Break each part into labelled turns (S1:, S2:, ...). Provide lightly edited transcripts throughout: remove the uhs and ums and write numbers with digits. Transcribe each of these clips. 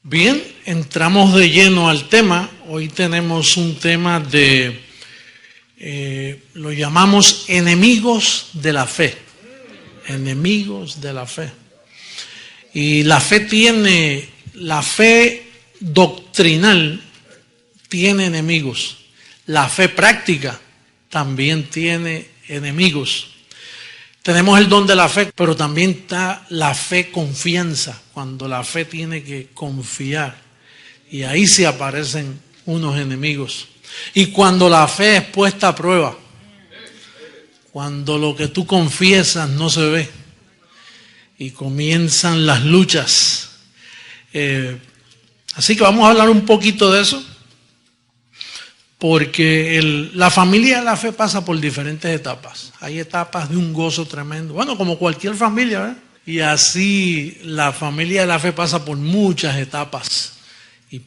S1: Bien, entramos de lleno al tema. Hoy tenemos un tema lo llamamos enemigos de la fe. Enemigos de la fe. Y la fe doctrinal tiene enemigos. La fe práctica también tiene enemigos. Tenemos el don de la fe, pero también está la fe confianza, cuando la fe tiene que confiar. Y ahí sí aparecen unos enemigos. Y cuando la fe es puesta a prueba, cuando lo que tú confiesas no se ve, y comienzan las luchas. Así que vamos a hablar un poquito de eso, porque la familia de la fe pasa por diferentes etapas. Hay etapas de un gozo tremendo, bueno, como cualquier familia, ¿verdad? Y así la familia de la fe pasa por muchas etapas. Y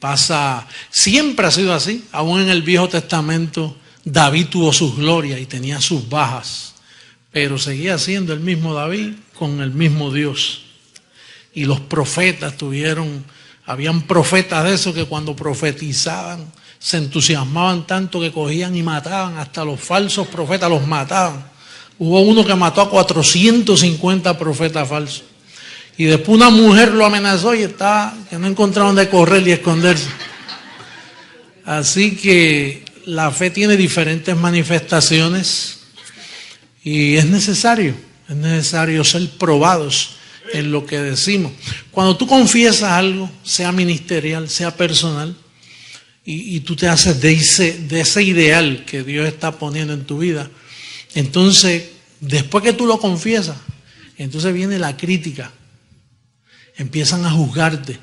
S1: siempre ha sido así. Aún en el Viejo Testamento, David tuvo sus glorias y tenía sus bajas, pero seguía siendo el mismo David con el mismo Dios. Y los profetas habían profetas de esos que cuando profetizaban se entusiasmaban tanto que cogían y mataban, hasta los falsos profetas los mataban. Hubo uno que mató a 450 profetas falsos. Y después una mujer lo amenazó y que no encontraron dónde correr y esconderse. Así que la fe tiene diferentes manifestaciones y es necesario ser probados en lo que decimos. Cuando tú confiesas algo, sea ministerial, sea personal, y tú te haces de ese ideal que Dios está poniendo en tu vida, entonces, después que tú lo confiesas, entonces viene la crítica. Empiezan a juzgarte.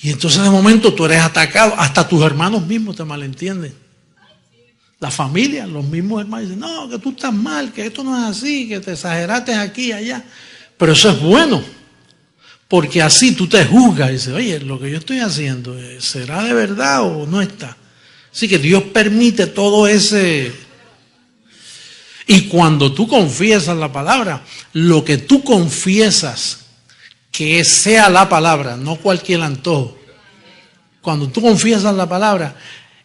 S1: Y entonces de momento tú eres atacado. Hasta tus hermanos mismos te malentienden. La familia, los mismos hermanos dicen, no, que tú estás mal, que esto no es así, que te exageraste aquí y allá. Pero eso es bueno. Porque así tú te juzgas y dices, oye, lo que yo estoy haciendo, ¿será de verdad o no está? Así que Dios permite todo ese. Y cuando tú confiesas la palabra, lo que tú confiesas, que sea la palabra, no cualquier antojo. Cuando tú confiesas la palabra,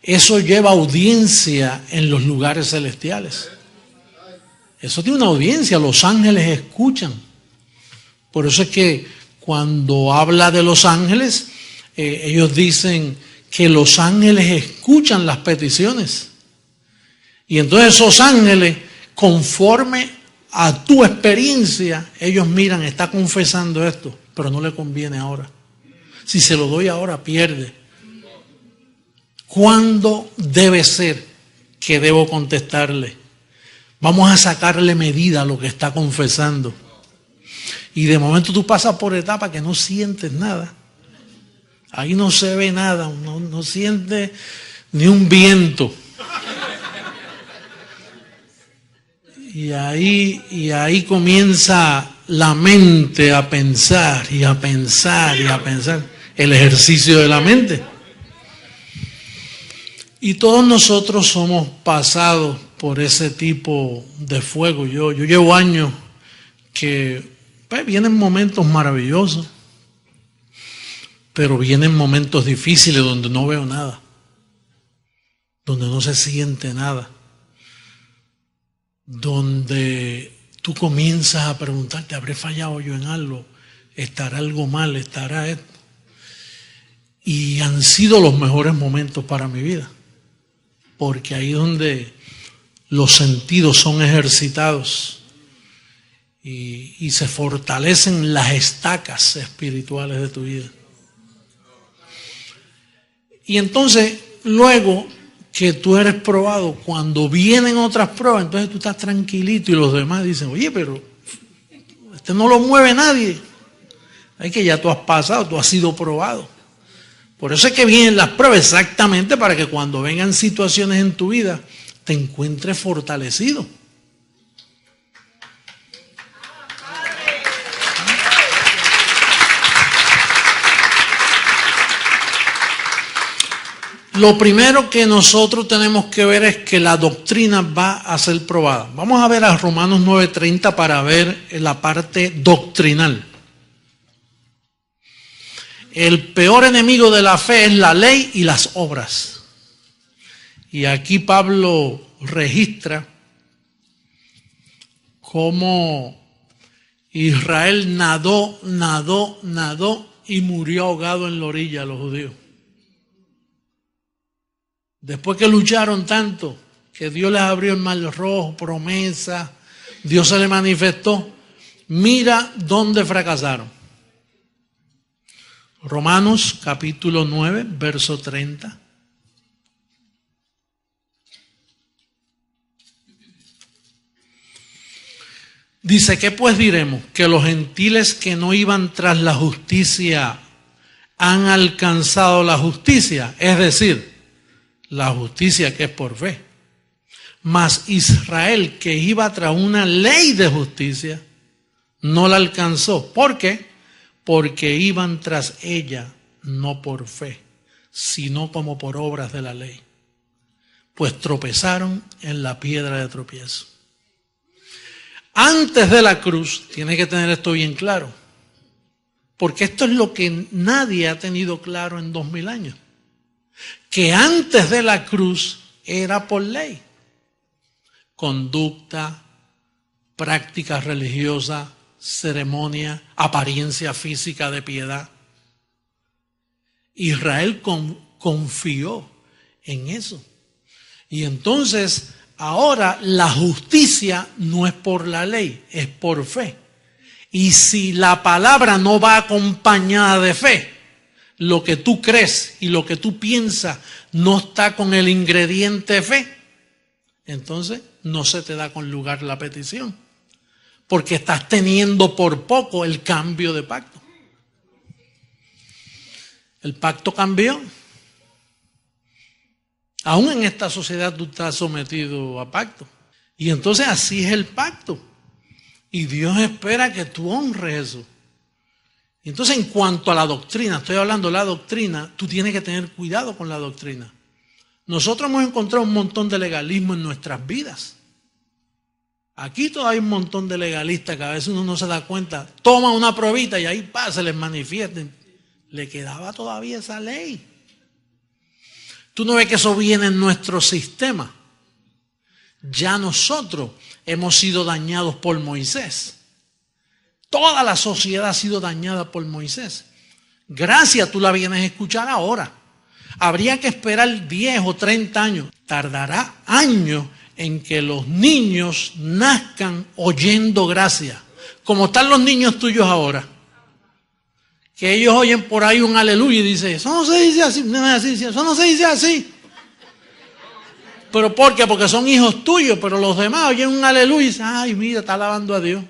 S1: eso lleva audiencia en los lugares celestiales. Eso tiene una audiencia, los ángeles escuchan. Por eso es que cuando habla de los ángeles, ellos dicen que los ángeles escuchan las peticiones. Y entonces esos ángeles, conforme a tu experiencia, ellos miran, está confesando esto, pero no le conviene ahora. Si se lo doy ahora, pierde. ¿Cuándo debe ser que debo contestarle? Vamos a sacarle medida a lo que está confesando. Y de momento tú pasas por etapas que no sientes nada. Ahí no se ve nada, no sientes ni un viento. Y ahí comienza la mente a pensar y a pensar y a pensar. El ejercicio de la mente. Y todos nosotros somos pasados por ese tipo de fuego. Yo llevo años que vienen momentos maravillosos, pero vienen momentos difíciles donde no veo nada, donde no se siente nada, donde tú comienzas a preguntarte, ¿habré fallado yo en algo? ¿Estará algo mal? ¿Estará esto? Y han sido los mejores momentos para mi vida, porque ahí es donde los sentidos son ejercitados y se fortalecen las estacas espirituales de tu vida. Y entonces, luego que tú eres probado, cuando vienen otras pruebas, entonces tú estás tranquilito y los demás dicen, oye, pero no lo mueve nadie. Es que ya tú has pasado, tú has sido probado. Por eso es que vienen las pruebas, exactamente para que cuando vengan situaciones en tu vida, te encuentres fortalecido. Lo primero que nosotros tenemos que ver es que la doctrina va a ser probada. Vamos a ver a Romanos 9:30 para ver la parte doctrinal. El peor enemigo de la fe es la ley y las obras. Y aquí Pablo registra cómo Israel nadó y murió ahogado en la orilla, los judíos. Después que lucharon tanto, que Dios les abrió el mar rojo, promesa, Dios se les manifestó, mira dónde fracasaron. Romanos capítulo 9, verso 30. Dice, ¿qué pues diremos? ¿Que los gentiles que no iban tras la justicia han alcanzado la justicia? Es decir, la justicia que es por fe. Mas Israel, que iba tras una ley de justicia, no la alcanzó. ¿Por qué? Porque iban tras ella no por fe, sino como por obras de la ley. Pues tropezaron en la piedra de tropiezo. Antes de la cruz, tiene que tener esto bien claro, porque esto es lo que nadie ha tenido claro en 2000 años, que antes de la cruz era por ley, conducta, práctica religiosa, ceremonia, apariencia física de piedad. Israel confió en eso. Y entonces, ahora la justicia no es por la ley, es por fe. Y si la palabra no va acompañada de fe, lo que tú crees y lo que tú piensas no está con el ingrediente fe, entonces no se te da con lugar la petición. Porque estás teniendo por poco el cambio de pacto. El pacto cambió. Aún en esta sociedad tú estás sometido a pacto. Y entonces así es el pacto. Y Dios espera que tú honres eso. Entonces en cuanto a la doctrina, estoy hablando de la doctrina, tú tienes que tener cuidado con la doctrina. Nosotros hemos encontrado un montón de legalismo en nuestras vidas. Aquí todavía hay un montón de legalistas que a veces uno no se da cuenta. Toma una pruebita y ahí se les manifiesta. Le quedaba todavía esa ley. Tú no ves que eso viene en nuestro sistema. Ya nosotros hemos sido dañados por Moisés. Toda la sociedad ha sido dañada por Moisés. Gracia tú la vienes a escuchar ahora. Habría que esperar 10 o 30 años. Tardará años en que los niños nazcan oyendo gracia. Como están los niños tuyos ahora. Que ellos oyen por ahí un aleluya y dicen, eso no se dice así, eso no se dice así. ¿Pero por qué? Porque son hijos tuyos, pero los demás oyen un aleluya y dicen, ay, mira, está alabando a Dios.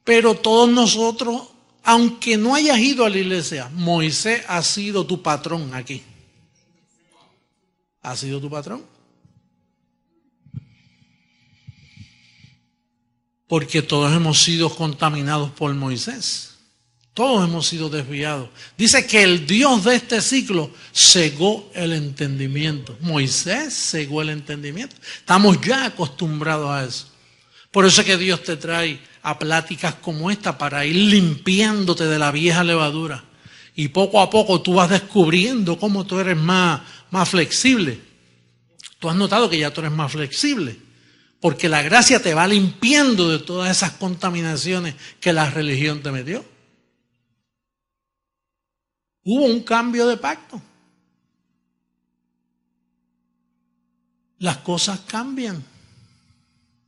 S1: Pero todos nosotros, aunque no hayas ido a la iglesia, Moisés ha sido tu patrón aquí. ¿Ha sido tu patrón? Porque todos hemos sido contaminados por Moisés. Todos hemos sido desviados. Dice que el Dios de este ciclo cegó el entendimiento. Moisés cegó el entendimiento. Estamos ya acostumbrados a eso. Por eso es que Dios te trae a pláticas como esta para ir limpiándote de la vieja levadura. Y poco a poco tú vas descubriendo cómo tú eres más flexible. Tú has notado que ya tú eres más flexible. Porque la gracia te va limpiando de todas esas contaminaciones que la religión te metió. Hubo un cambio de pacto. Las cosas cambian.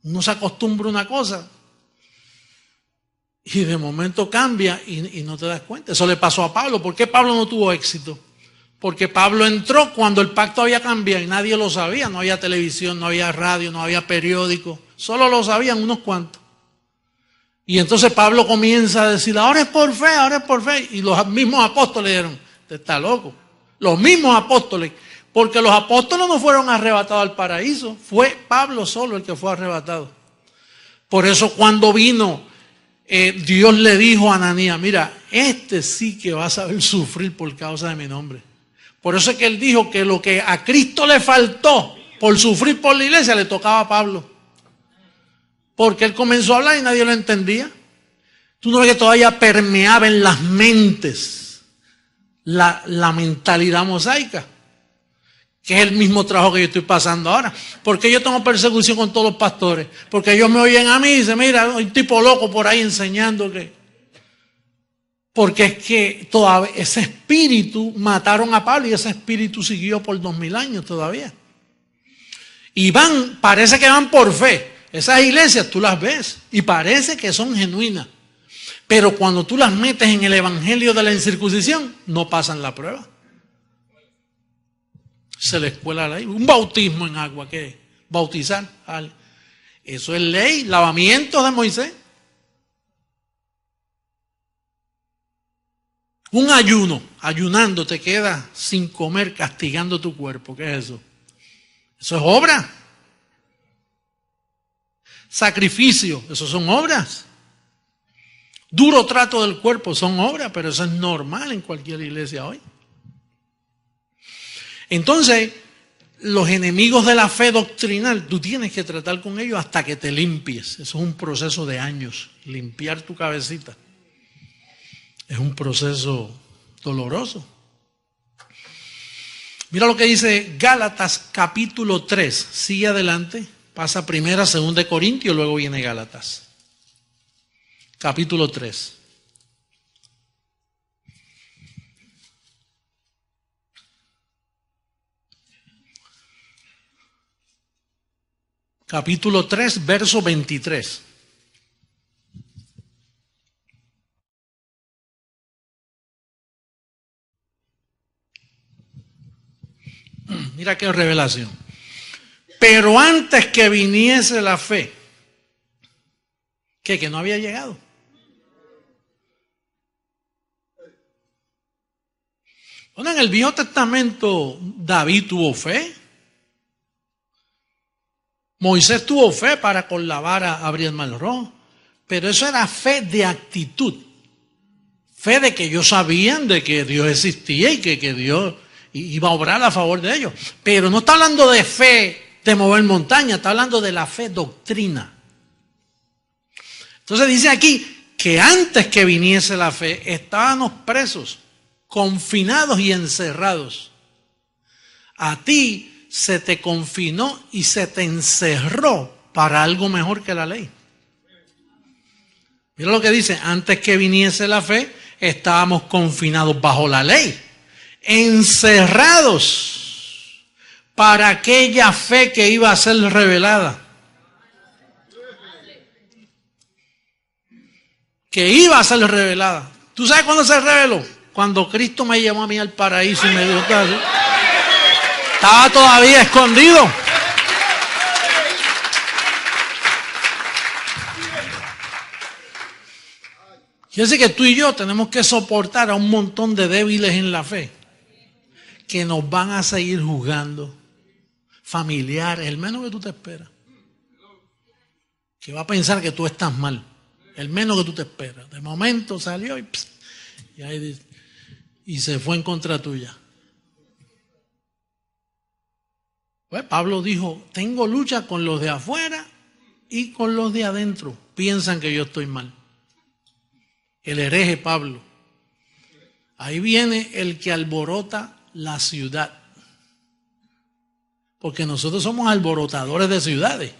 S1: Uno se acostumbra a una cosa y de momento cambia y no te das cuenta. Eso le pasó a Pablo. ¿Por qué Pablo no tuvo éxito? Porque Pablo entró cuando el pacto había cambiado y nadie lo sabía. No había televisión, no había radio, no había periódico. Solo lo sabían unos cuantos. Y entonces Pablo comienza a decir, ahora es por fe, ahora es por fe. Y los mismos apóstoles dijeron, usted está loco. Los mismos apóstoles. Porque los apóstoles no fueron arrebatados al paraíso. Fue Pablo solo el que fue arrebatado. Por eso cuando vino, Dios le dijo a Ananías, mira, este sí que va a saber sufrir por causa de mi nombre. Por eso es que él dijo que lo que a Cristo le faltó por sufrir por la iglesia le tocaba a Pablo. Porque él comenzó a hablar y nadie lo entendía. Tú no ves que todavía permeaba en las mentes la mentalidad mosaica, que es el mismo trabajo que yo estoy pasando ahora. ¿Por qué yo tengo persecución con todos los pastores? Porque ellos me oyen a mí y dicen, mira, hay un tipo loco por ahí enseñando que... Porque es que todavía ese espíritu mataron a Pablo y ese espíritu siguió por 2000 años todavía. Y parece que van por fe. Esas iglesias tú las ves y parece que son genuinas. Pero cuando tú las metes en el evangelio de la incircuncisión, no pasan la prueba. Se les cuela la ley. Un bautismo en agua, ¿qué es? Bautizar. Eso es ley, lavamiento de Moisés. Un ayuno, ayunando te quedas sin comer, castigando tu cuerpo. ¿Qué es eso? Eso es obra. Sacrificio, eso son obras. Duro trato del cuerpo, son obras, pero eso es normal en cualquier iglesia hoy. Entonces, los enemigos de la fe doctrinal, tú tienes que tratar con ellos hasta que te limpies. Eso es un proceso de años, limpiar tu cabecita. Es un proceso doloroso. Mira lo que dice Gálatas capítulo 3. Sigue adelante. Pasa primera, segunda de Corintios, luego viene Gálatas. Capítulo 3. Capítulo 3, verso 23. Mira qué revelación. Pero antes que viniese la fe, que no había llegado. Bueno, en el Viejo Testamento David tuvo fe. Moisés tuvo fe para con la vara abrir el mar rojo. Pero eso era fe de actitud. Fe de que ellos sabían de que Dios existía y que Dios iba a obrar a favor de ellos. Pero no está hablando de fe de mover montaña, está hablando de la fe doctrina. Entonces dice aquí que antes que viniese la fe estábamos presos, confinados y encerrados. A ti se te confinó y se te encerró para algo mejor que la ley. Mira lo que dice, antes que viniese la fe estábamos confinados bajo la ley, encerrados para aquella fe que iba a ser revelada. Que iba a ser revelada. ¿Tú sabes cuándo se reveló? Cuando Cristo me llevó a mí al paraíso y me dio caso. Estaba todavía escondido. Quiere decir que tú y yo tenemos que soportar a un montón de débiles en la fe que nos van a seguir juzgando. Familiares, el menos que tú te esperas. Que va a pensar que tú estás mal. El menos que tú te esperas. De momento salió y se fue en contra tuya. Pues Pablo dijo, tengo lucha con los de afuera y con los de adentro. Piensan que yo estoy mal. El hereje Pablo. Ahí viene el que alborota la ciudad. Porque nosotros somos alborotadores de ciudades.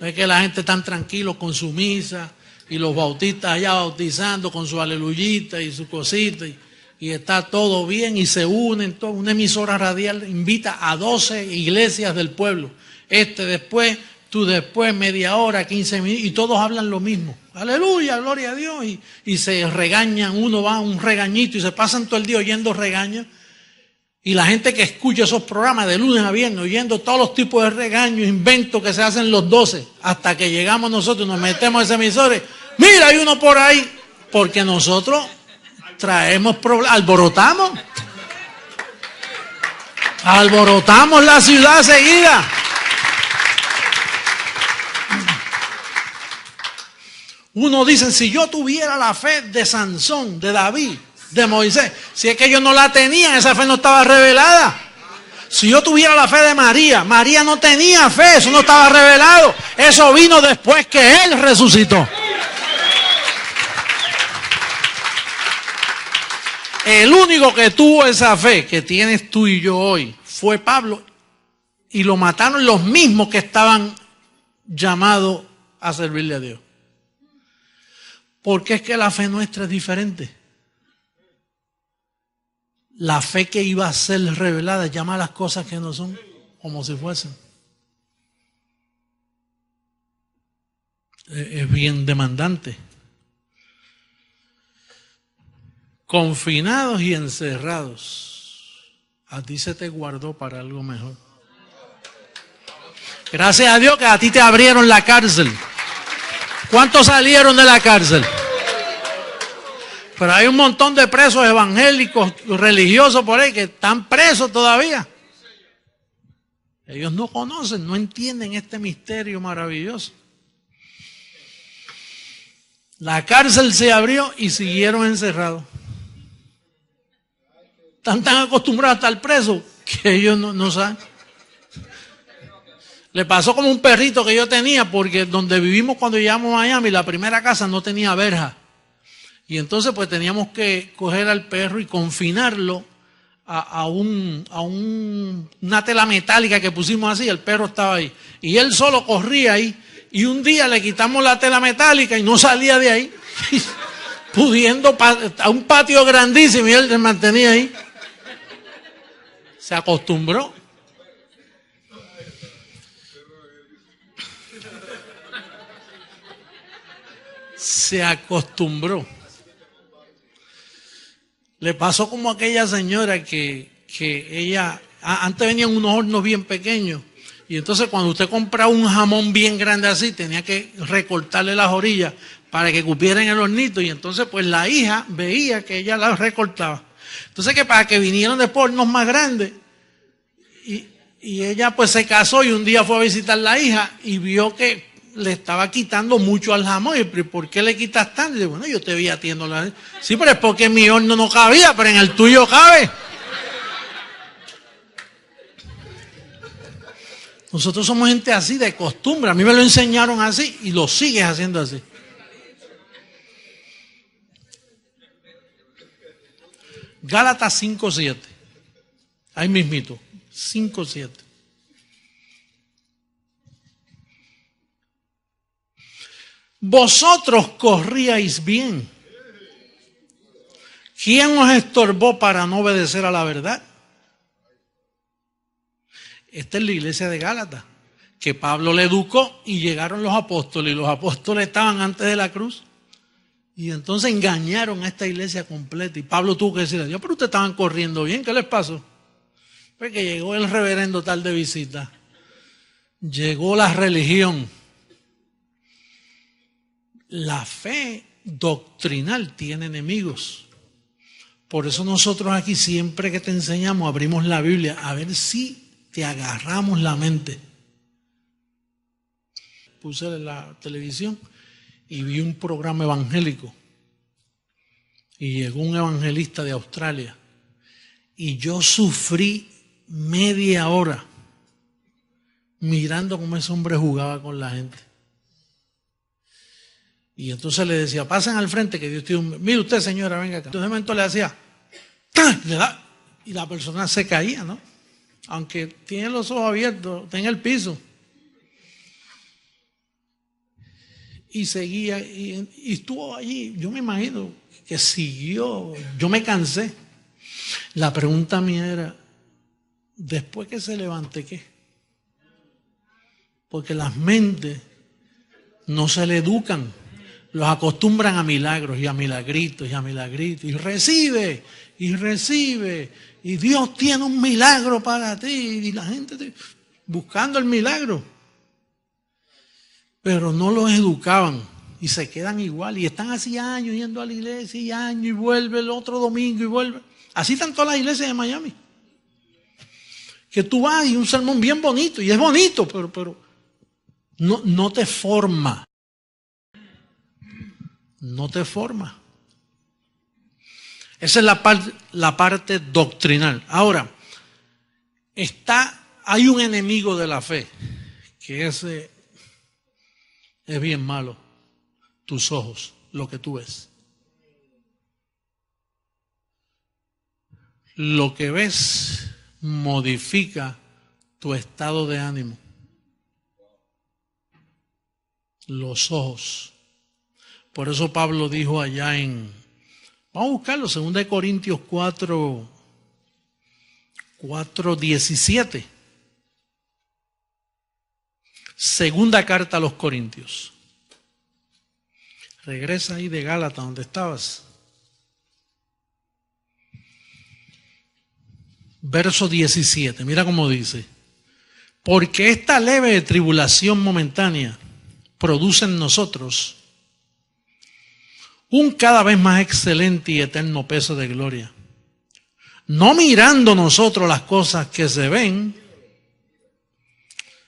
S1: No es que la gente tan tranquilo con su misa y los bautistas allá bautizando con su aleluyita y su cosita y está todo bien y se unen. Una emisora radial invita a 12 iglesias del pueblo. Después, tú después, media hora, 15 minutos y todos hablan lo mismo. Aleluya, gloria a Dios. Y se regañan, uno va a un regañito y se pasan todo el día oyendo regaños. Y la gente que escucha esos programas de lunes a viernes, oyendo todos los tipos de regaños, inventos que se hacen los 12, hasta que llegamos nosotros y nos metemos a ese emisor. Mira, hay uno por ahí. Porque nosotros traemos problemas, alborotamos la ciudad seguida. Uno dice, si yo tuviera la fe de Sansón, de David, de Moisés, si es que ellos no la tenían, esa fe no estaba revelada. Si yo tuviera la fe de María, María no tenía fe, eso no estaba revelado. Eso vino después que Él resucitó. El único que tuvo esa fe que tienes tú y yo hoy fue Pablo, y lo mataron los mismos que estaban llamados a servirle a Dios. Porque es que la fe nuestra es diferente. La fe que iba a ser revelada llama a las cosas que no son como si fuesen. Es bien demandante. Confinados y encerrados, a ti se te guardó para algo mejor. Gracias a Dios que a ti te abrieron la cárcel. ¿Cuántos salieron de la cárcel? Pero hay un montón de presos evangélicos, religiosos por ahí que están presos todavía. Ellos no conocen, no entienden este misterio maravilloso. La cárcel se abrió y siguieron encerrados. Están tan acostumbrados a estar presos que ellos no saben. Le pasó como un perrito que yo tenía, porque donde vivimos cuando llegamos a Miami, la primera casa no tenía verja. Y entonces pues teníamos que coger al perro y confinarlo a una tela metálica que pusimos así. El perro estaba ahí. Y él solo corría ahí. Y un día le quitamos la tela metálica y no salía de ahí. Pudiendo a un patio grandísimo, y él se mantenía ahí. Se acostumbró. Se acostumbró. Le pasó como a aquella señora que ella, antes venían unos hornos bien pequeños, y entonces cuando usted compraba un jamón bien grande así, tenía que recortarle las orillas para que cupiera en el hornito, y entonces pues la hija veía que ella la recortaba. Entonces que para que vinieran después hornos más grandes, y ella pues se casó y un día fue a visitar la hija y vio que le estaba quitando mucho al jamón. Y ¿por qué le quitas tanto? Y dice, bueno, yo te vi atiendo la... Sí, pero es porque en mi horno no cabía, pero en el tuyo cabe. Nosotros somos gente así de costumbre. A mí me lo enseñaron así y lo sigues haciendo así. Gálatas 5:7. Ahí mismito. 5:7. Vosotros corríais bien. ¿Quién os estorbó para no obedecer a la verdad? Esta es la iglesia de Gálatas, que Pablo le educó y llegaron los apóstoles, y los apóstoles estaban antes de la cruz. Y entonces engañaron a esta iglesia completa. Y Pablo tuvo que decirle, Dios, pero ustedes estaban corriendo bien, ¿qué les pasó? Porque llegó el reverendo tal de visita. Llegó la religión. La fe doctrinal tiene enemigos. Por eso nosotros aquí siempre que te enseñamos abrimos la Biblia a ver si te agarramos la mente. Puse la televisión y vi un programa evangélico. Y llegó un evangelista de Australia. Y yo sufrí media hora mirando cómo ese hombre jugaba con la gente. Y entonces le decía, pasen al frente que Dios tiene un... Mire usted, señora, venga acá. Entonces de momento le hacía, ¡tan! Le da, y la persona se caía, ¿no? Aunque tiene los ojos abiertos, está en el piso. Y seguía, y estuvo allí. Yo me imagino que siguió. Yo me cansé. La pregunta mía era, después que se levante, ¿qué? Porque las mentes no se le educan. Los acostumbran a milagros y a milagritos y a milagritos. Y recibe, y recibe. Y Dios tiene un milagro para ti. Y la gente buscando el milagro. Pero no los educaban. Y se quedan igual. Y están así años yendo a la iglesia y años. Y vuelve el otro domingo y vuelve. Así están todas las iglesias de Miami. Que tú vas y un sermón bien bonito. Y es bonito, pero no te forma. No te forma. Esa es la parte doctrinal. Ahora, hay un enemigo de la fe, que ese es bien malo. Tus ojos, lo que tú ves. Lo que ves modifica tu estado de ánimo. Los ojos. Por eso Pablo dijo allá vamos a buscarlo, 2 Corintios 4:17. Segunda carta a los Corintios. Regresa ahí de Gálatas donde estabas. Verso 17, mira cómo dice. Porque esta leve tribulación momentánea produce en nosotros un cada vez más excelente y eterno peso de gloria. No mirando nosotros las cosas que se ven,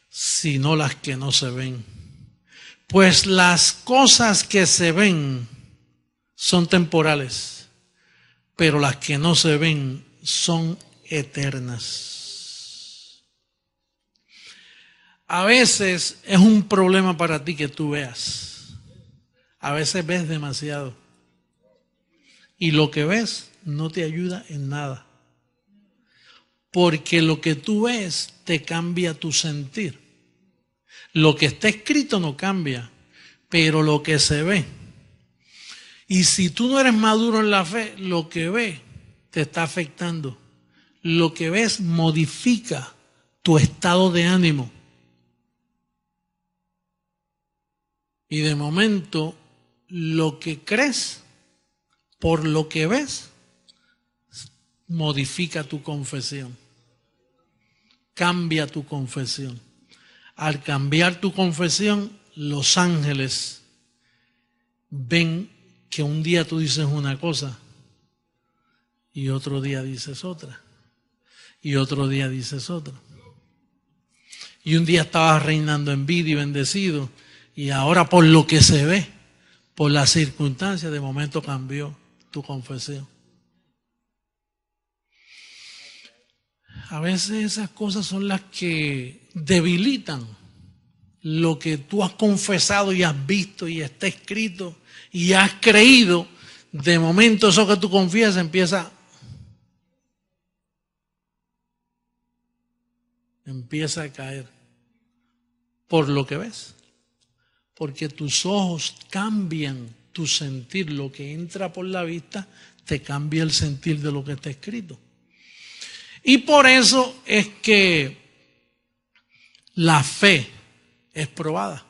S1: sino las que no se ven. Pues las cosas que se ven son temporales, pero las que no se ven son eternas. A veces es un problema para ti que tú veas. A veces ves demasiado. Y lo que ves no te ayuda en nada. Porque lo que tú ves te cambia tu sentir. Lo que está escrito no cambia, pero lo que se ve. Y si tú no eres maduro en la fe, lo que ves te está afectando. Lo que ves modifica tu estado de ánimo. Y de momento, lo que crees por lo que ves, modifica tu confesión. Cambia tu confesión. Al cambiar tu confesión, los ángeles ven que un día tú dices una cosa y otro día dices otra. Y otro día dices otra. Y un día estabas reinando en vida y bendecido, y ahora por lo que se ve, por las circunstancias, de momento cambió tu confesión. A veces esas cosas son las que debilitan lo que tú has confesado y has visto y está escrito y has creído. De momento eso que tú confías empieza a caer por lo que ves. Porque tus ojos cambian tu sentir. Lo que entra por la vista te cambia el sentir de lo que está escrito. Y por eso es que la fe es probada.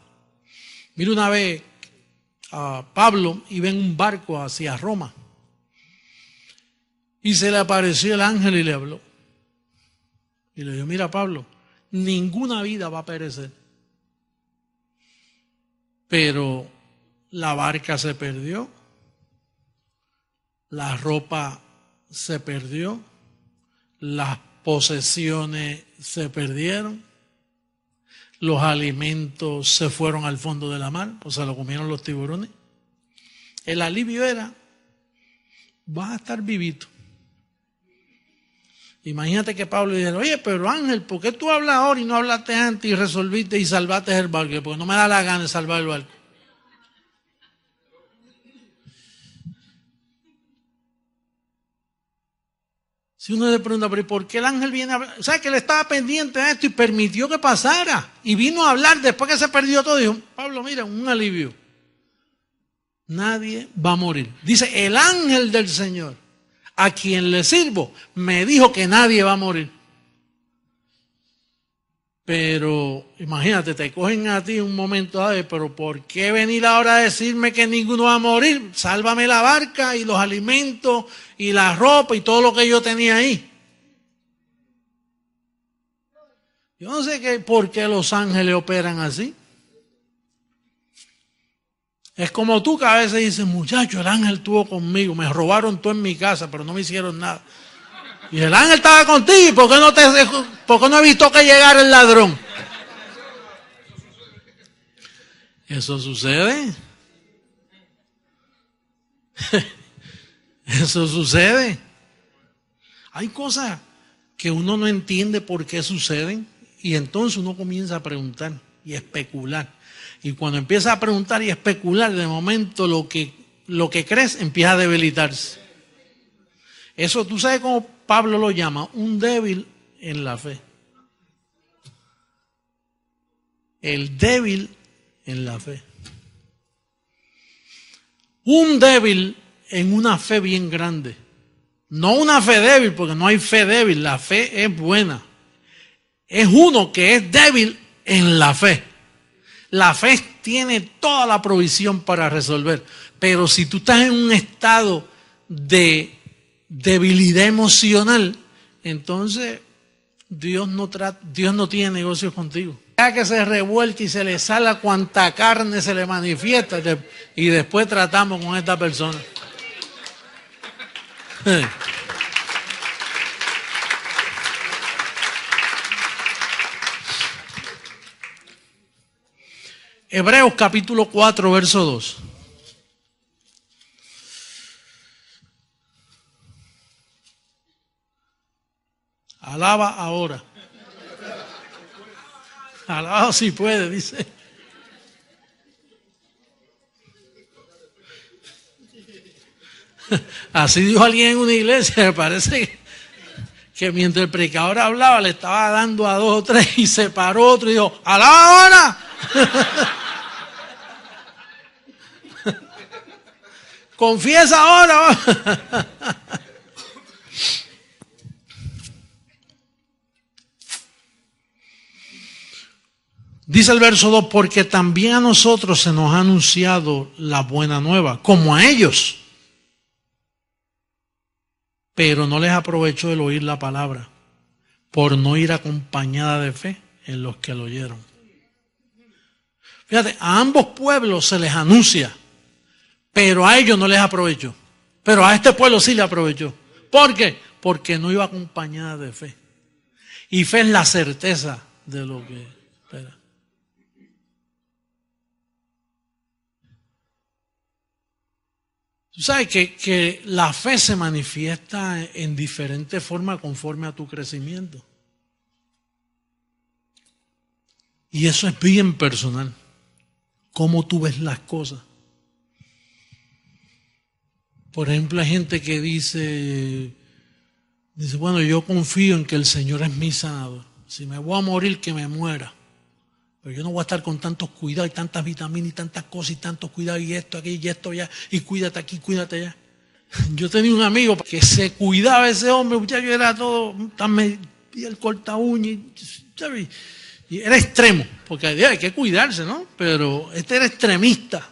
S1: Mira, una vez Pablo iba en un barco hacia Roma y se le apareció el ángel y le habló. Y le dijo: mira, Pablo, ninguna vida va a perecer. Pero la barca se perdió, la ropa se perdió, las posesiones se perdieron, los alimentos se fueron al fondo de la mar, o sea, lo comieron los tiburones. El alivio era: vas a estar vivito. Imagínate que Pablo dice: oye, pero Ángel, ¿por qué tú hablas ahora y no hablaste antes y resolviste y salvaste el barco? Porque no me da la gana de salvar el barco. Si uno le pregunta: pero ¿por qué el ángel viene a hablar? O sea, que él estaba pendiente de esto y permitió que pasara. Y vino a hablar después que se perdió todo. Dijo: Pablo, mira, un alivio. Nadie va a morir. Dice: el ángel del Señor, a quien le sirvo, me dijo que nadie va a morir. Pero imagínate, te cogen a ti un momento, pero ¿por qué venir ahora a decirme que ninguno va a morir? Sálvame la barca y los alimentos y la ropa y todo lo que yo tenía ahí. Yo no sé por qué los ángeles operan así. Es como tú que a veces dices: muchacho, el ángel estuvo conmigo, me robaron todo en mi casa, pero no me hicieron nada. Y el ángel estaba contigo, ¿y por qué no evitó que llegara el ladrón? Eso sucede. Eso sucede. Hay cosas que uno no entiende por qué suceden, y entonces uno comienza a preguntar y a especular. Y cuando empieza a preguntar y a especular, de momento lo que crees empieza a debilitarse. Eso tú sabes Pablo lo llama un débil en la fe. El débil en la fe. Un débil en una fe bien grande. No una fe débil, porque no hay fe débil, la fe es buena. Es uno que es débil en la fe. La fe tiene toda la provisión para resolver. Pero si tú estás en un estado de debilidad emocional, entonces Dios no tiene negocios contigo. Ya que se revuelque y se le salga cuanta carne se le manifiesta y después tratamos con esta persona. Hebreos capítulo 4, verso 2. Alaba ahora. Alaba si puede, dice. Así dijo alguien en una iglesia, me parece que mientras el predicador hablaba le estaba dando a 2 o 3 y se paró otro y dijo, ¡alaba ahora! Confiesa ahora. Dice el verso 2, porque también a nosotros se nos ha anunciado la buena nueva, como a ellos. Pero no les aprovechó el oír la palabra, por no ir acompañada de fe en los que lo oyeron. Fíjate, a ambos pueblos se les anuncia, pero a ellos no les aprovechó. Pero a este pueblo sí le aprovechó. ¿Por qué? Porque no iba acompañada de fe. Y fe es la certeza de lo que espera. Tú sabes que la fe se manifiesta en diferentes formas conforme a tu crecimiento. Y eso es bien personal. Cómo tú ves las cosas. Por ejemplo, hay gente que dice, bueno, yo confío en que el Señor es mi sanador. Si me voy a morir, que me muera. Pero yo no voy a estar con tantos cuidados y tantas vitaminas y tantas cosas y tantos cuidados y esto aquí y esto allá y cuídate aquí, cuídate allá. Yo tenía un amigo que se cuidaba ese hombre, muchacho, era todo, y el corta uña, ¿sabes? Y era extremo, porque hay que cuidarse, ¿no? Pero este era extremista.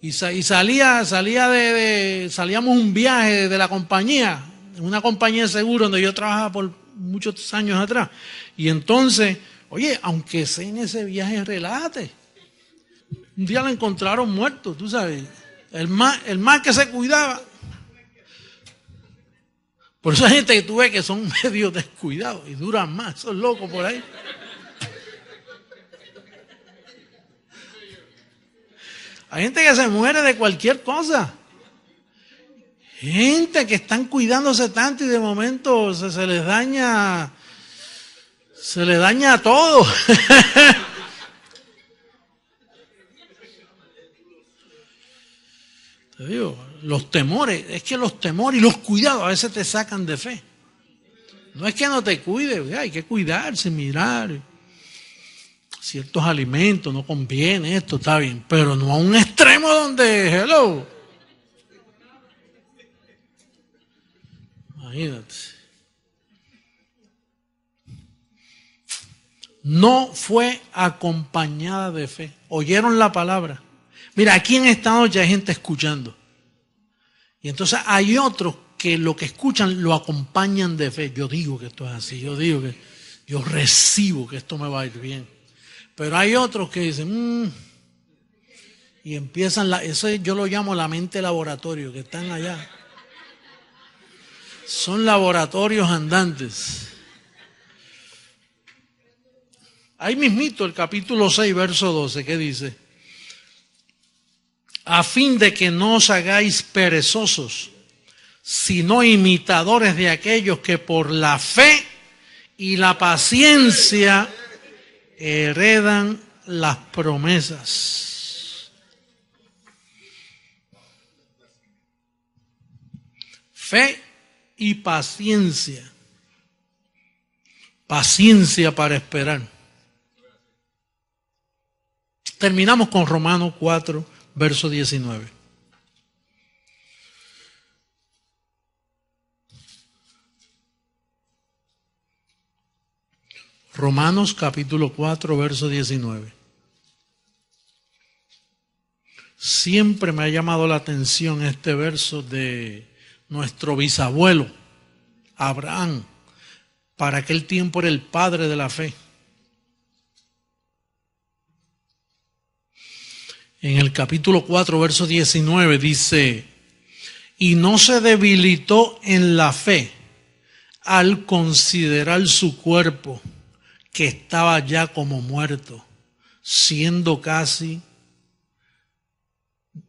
S1: Y salíamos un viaje de la compañía, una compañía de seguro donde yo trabajaba por muchos años atrás. Y entonces, oye, aunque sea en ese viaje, relájate. Un día lo encontraron muerto, tú sabes. El más que se cuidaba. Por eso hay gente que tú ves que son medio descuidados y duran más, son locos por ahí. Hay gente que se muere de cualquier cosa. Gente que están cuidándose tanto y de momento se les daña todo. Te digo, los temores, es que los temores y los cuidados a veces te sacan de fe. No es que no te cuides, hay que cuidarse, mirar. Ciertos alimentos, no conviene, esto está bien, pero no a un extremo donde, hello. Imagínate. No fue acompañada de fe. Oyeron la palabra. Mira, aquí en esta noche hay gente escuchando. Y entonces hay otros que lo que escuchan lo acompañan de fe. Yo digo que esto es así, yo digo que yo recibo que esto me va a ir bien. Pero hay otros que dicen, y empiezan, eso yo lo llamo la mente laboratorio, que están allá. Son laboratorios andantes. Ahí mismito el capítulo 6, verso 12, ¿qué dice? A fin de que no os hagáis perezosos, sino imitadores de aquellos que por la fe y la paciencia heredan las promesas. Fe y paciencia. Paciencia para esperar. Terminamos con Romanos 4, verso 19. Romanos capítulo 4, verso 19. Siempre me ha llamado la atención este verso de nuestro bisabuelo, Abraham. Para aquel tiempo era el padre de la fe. En el capítulo 4, verso 19 dice, y no se debilitó en la fe al considerar su cuerpo, que estaba ya como muerto, siendo casi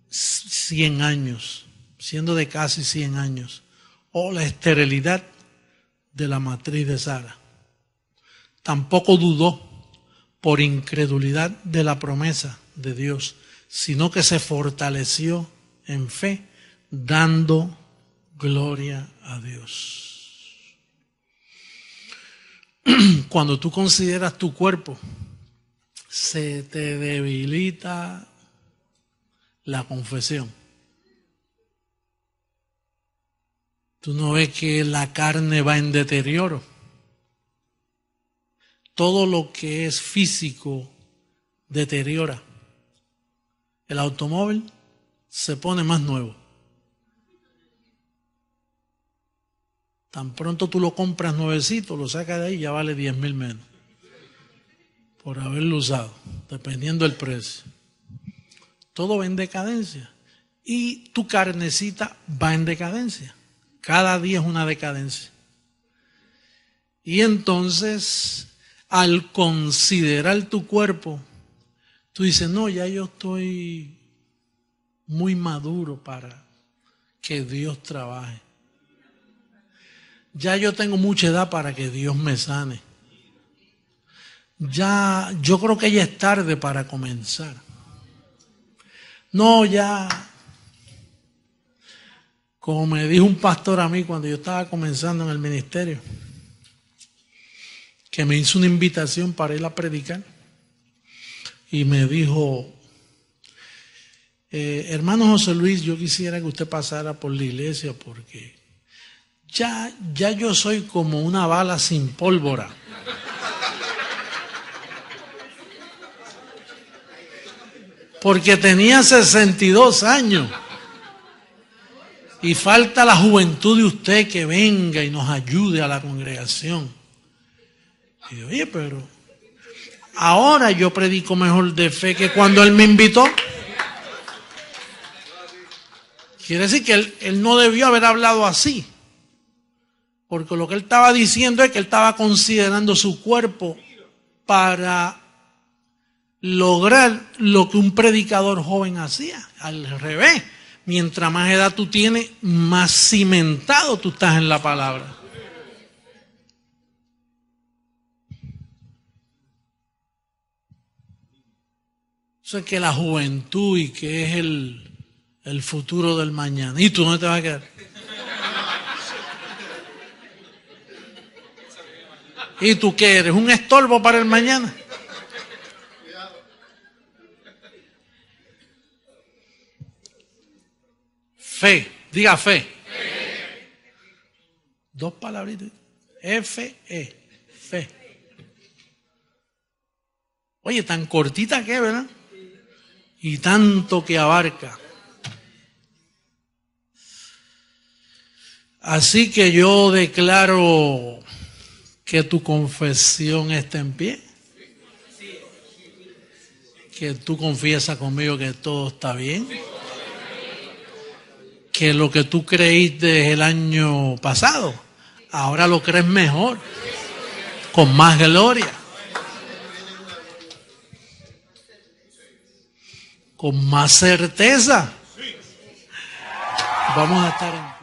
S1: 100 años, siendo de casi 100 años, o la esterilidad de la matriz de Sara. Tampoco dudó por incredulidad de la promesa de Dios, sino que se fortaleció en fe, dando gloria a Dios. Cuando tú consideras tu cuerpo, se te debilita la confesión. Tú no ves que la carne va en deterioro. Todo lo que es físico deteriora. El automóvil se pone más nuevo. Tan pronto tú lo compras nuevecito, lo sacas de ahí, ya vale 10,000 menos. Por haberlo usado, dependiendo del precio. Todo va en decadencia. Y tu carnecita va en decadencia. Cada día es una decadencia. Y entonces, al considerar tu cuerpo, tú dices, no, ya yo estoy muy maduro para que Dios trabaje. Ya yo tengo mucha edad para que Dios me sane. Ya, yo creo que ya es tarde para comenzar. No, ya, como me dijo un pastor a mí cuando yo estaba comenzando en el ministerio, que me hizo una invitación para ir a predicar, y me dijo, hermano José Luis, yo quisiera que usted pasara por la iglesia porque ya yo soy como una bala sin pólvora. Porque tenía 62 años. Y falta la juventud de usted que venga y nos ayude a la congregación. Y yo, oye, pero ahora yo predico mejor de fe que cuando él me invitó. Quiere decir que él no debió haber hablado así. Porque lo que él estaba diciendo es que él estaba considerando su cuerpo para lograr lo que un predicador joven hacía. Al revés, mientras más edad tú tienes, más cimentado tú estás en la palabra. Eso es que la juventud y que es el futuro del mañana. ¿Y tú dónde te vas a quedar? ¿Y tú qué eres? ¿Un estorbo para el mañana? Fe, diga fe. Fe. Dos palabritas. F-E, fe. Oye, tan cortita que, ¿verdad? Y tanto que abarca. Así que yo declaro que tu confesión está en pie. Que tú confiesas conmigo que todo está bien. Que lo que tú creíste el año pasado, ahora lo crees mejor, con más gloria, con más certeza. Vamos a estar en